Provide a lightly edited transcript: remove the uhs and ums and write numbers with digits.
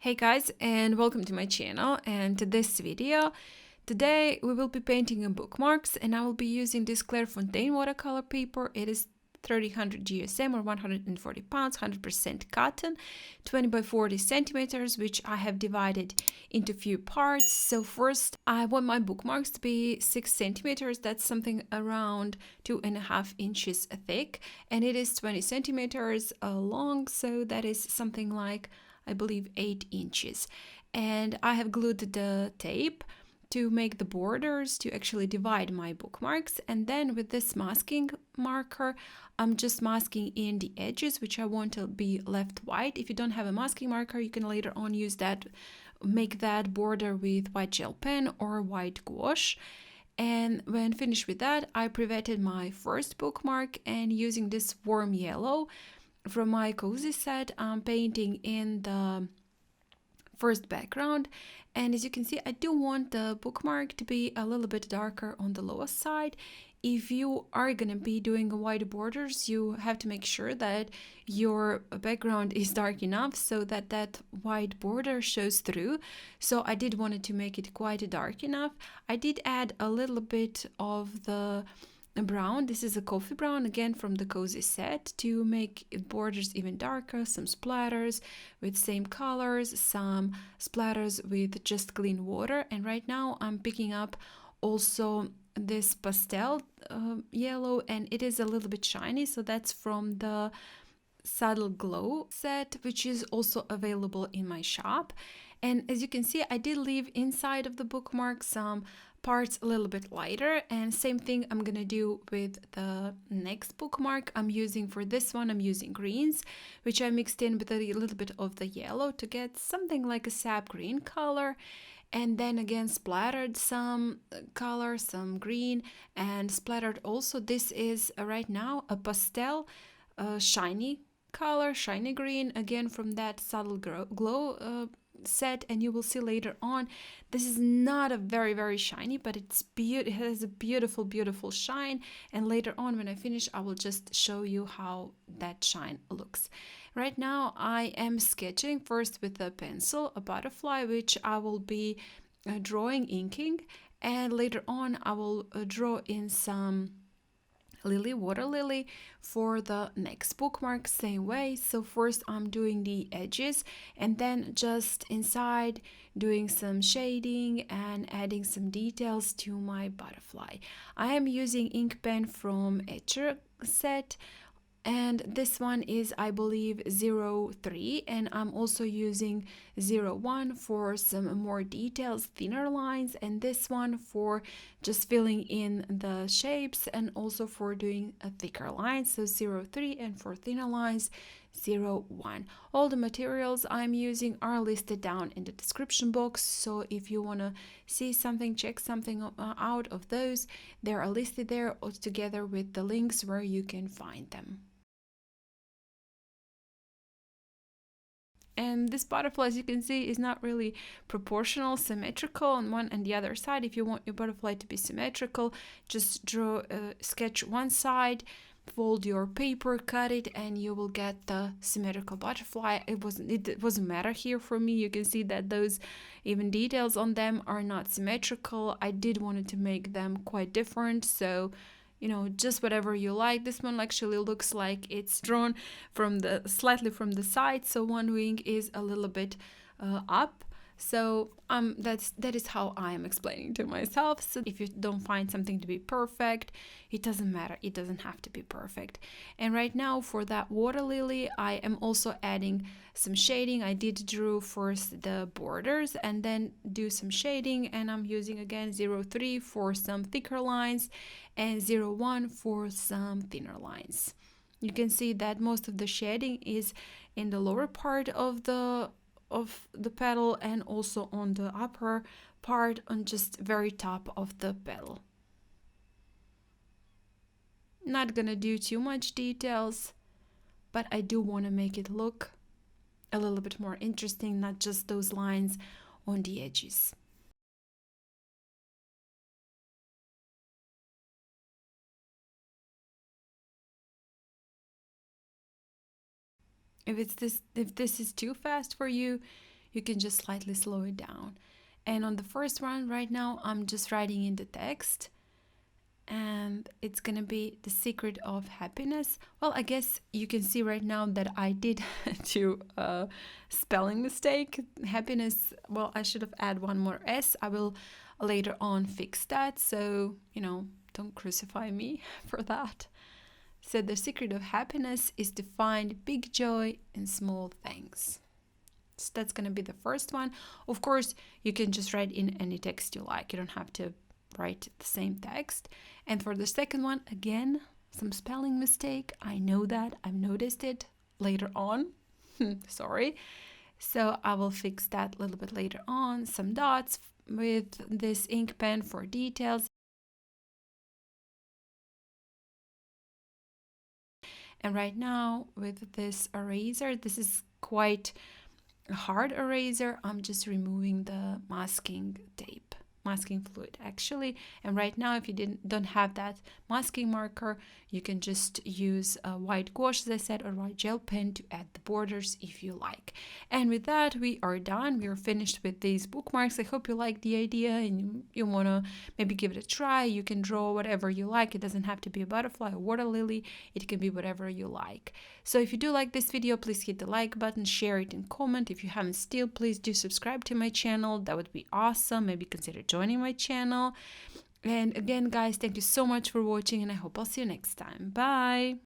Hey guys, and welcome to my channel and to this video. Today we will be painting in bookmarks, and I will be using this Clairefontaine watercolor paper. It is 3000 GSM or 140 pounds, 100% cotton, 20 by 40 centimeters, which I have divided into few parts. So first I want my bookmarks to be 6 centimeters. That's something around 2.5 inches thick, and it is 20 centimeters long, so that is something like, I believe, 8 inches. And I have glued the tape to make the borders to actually divide my bookmarks. And then with this masking marker, I'm just masking in the edges, which I want to be left white. If you don't have a masking marker, you can later on use that, make that border with white gel pen or white gouache. And when finished with that, I privated my first bookmark, and using this warm yellow from my cozy set, I'm painting in the first background. And as you can see, I do want the bookmark to be a little bit darker on the lowest side. If you are gonna be doing white borders, you have to make sure that your background is dark enough so that that white border shows through. So I did wanted to make it quite dark enough. I did add a little bit of the brown. This is a coffee brown, again from the cozy set, to make borders even darker. Some splatters with same colors, some splatters with just clean water. And right now I'm picking up also this pastel yellow, and it is a little bit shiny, so that's from the Subtle Glow set, which is also available in my shop. And as you can see, I did leave inside of the bookmark some parts a little bit lighter, and same thing I'm gonna do with the next bookmark. I'm using for this one, I'm using greens, which I mixed in with a little bit of the yellow to get something like a sap green color, and then again splattered some color, some green, and splattered also, this is right now a pastel shiny color, shiny green, again from that Subtle Glow set. And you will see later on, this is not a very shiny, but it has a beautiful shine, and later on when I finish, I will just show you how that shine looks. Right now I am sketching first with a pencil, a butterfly, which I will be drawing, inking, and later on I will draw in some water lily for the next bookmark, same way. So first I'm doing the edges, and then just inside doing some shading and adding some details to my butterfly. I am using ink pen from Etchr set, and this one is, I believe, 03, and I'm also using 01 for some more details, thinner lines, and this one for just filling in the shapes and also for doing a thicker line. So 03, and for thinner lines 01. All the materials I'm using are listed down in the description box, so if you want to see something, check something out of those, they are listed there together with the links where you can find them. And this butterfly, as you can see, is not really proportional, symmetrical on one and the other side. If you want your butterfly to be symmetrical, just sketch one side, fold your paper, cut it, and you will get the symmetrical butterfly. It wasn't matter here for me. You can see that those even details on them are not symmetrical. I did wanted to make them quite different, so just whatever you like. This one actually looks like it's drawn from slightly from the side, so one wing is a little bit up. So that is how I am explaining to myself. So if you don't find something to be perfect, it doesn't matter, it doesn't have to be perfect. And right now for that water lily, I am also adding some shading. I did draw first the borders and then do some shading, and I'm using again 03 for some thicker lines and 01 for some thinner lines. You can see that most of the shading is in the lower part of the petal, and also on the upper part on just very top of the petal. Not gonna do too much details, but I do want to make it look a little bit more interesting, not just those lines on the edges. If this is too fast for you, you can just slightly slow it down. And on the first one right now, I'm just writing in the text, and it's gonna be the secret of happiness. Well, I guess you can see right now that I did do a spelling mistake. Happiness, well, I should have added one more S. I will later on fix that, so don't crucify me for that. So the secret of happiness is to find big joy in small things. So that's gonna be the first one. Of course, you can just write in any text you like. You don't have to write the same text. And for the second one, again, some spelling mistake. I know that. I've noticed it later on. Sorry. So I will fix that a little bit later on. Some dots with this ink pen for details. And right now with this eraser, this is quite a hard eraser. I'm just removing the masking tape. Masking fluid actually. And right now, if you don't have that masking marker, you can just use a white gouache, as I said, or white gel pen to add the borders if you like. And with that, we are done. We are finished with these bookmarks. I hope you like the idea and you want to maybe give it a try. You can draw whatever you like. It doesn't have to be a butterfly or water lily. It can be whatever you like. So if you do like this video, please hit the like button, share it, and comment. If you haven't still, please do subscribe to my channel. That would be awesome. Maybe consider joining my channel. And again, guys, thank you so much for watching, and I hope I'll see you next time. Bye.